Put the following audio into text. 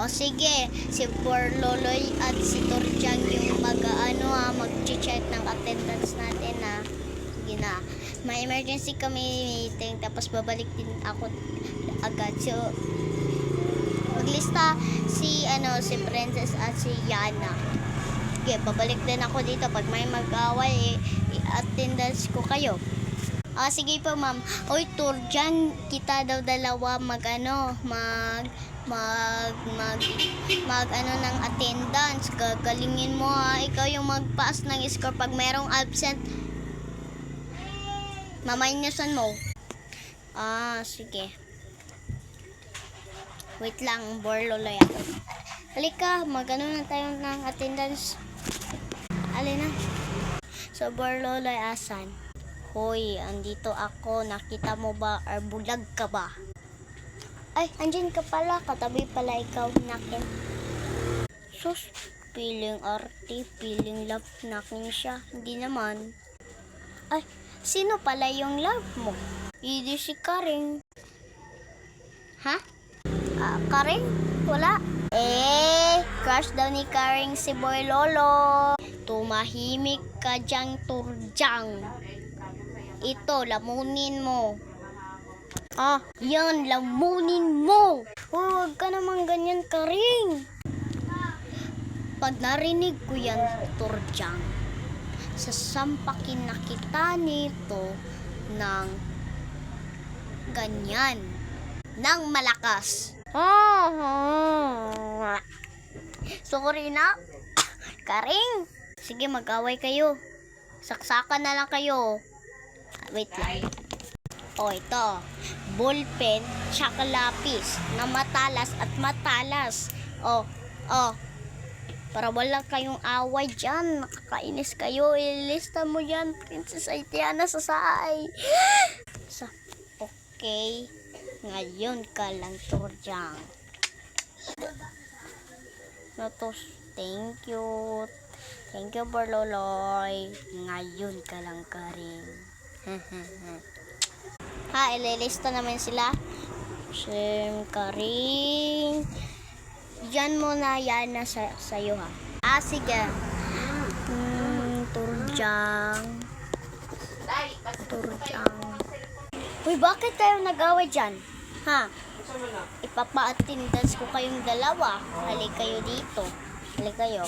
O sige, si Borloloy at si Torjang yung mag-check ng attendance natin na. Sige na. May emergency kami meeting tapos babalik din ako agad. So, maglista si Princess at si Yana. Okay, babalik din ako dito pag may mag-away, i-attendance ko kayo. Sige po ma'am. Oy, Torjang, kita daw dalawa mag ng attendance. Gagalingin mo ikaw yung magpaas ng score pag merong absent. Mamainisan mo. Sige. Wait lang, Borloloy ako. Halika, na tayo ng attendance. Alin na? So, Borloloy, asan? Hoy, andito ako. Nakita mo ba? Or bulag ka ba? Ay, andyan ka pala. Katabi pala ikaw nakin. Sus, feeling arte, feeling love nakin siya. Hindi naman. Ay, sino pala yung love mo? Hindi si Karing. Ha? Karing? Wala. Crush daw ni Karing si Boy Lolo. Tumahimik ka dyang Torjang. Ito, lamunin mo. Yan, lamunin mo. Huwag ka naman ganyan, Karing. Pag narinig ko yan, Torjang, sasampakin na kita nito ng ganyan, ng malakas. Sorry na, Karing. Sige, mag-away kayo. Saksakan na lang kayo. Wait lang. Ito. Ballpen, tsaka lapis na matalas at matalas. Para wala kayong away dyan. Nakakainis kayo. Ilista mo yan, Princess Aitiana, sasay. Okay. Ngayon ka lang, Torjang. Thank you. Thank you, Borloloy. Ngayon ka lang, Karing. Ililista naman sila. Karing. Diyan mo na yan na sa'yo, ha. Sige. Torjang. Uy, bakit kayo nag-away dyan? Ipapa-attendance ko kayong dalawa. Halik kayo dito. Halik kayo.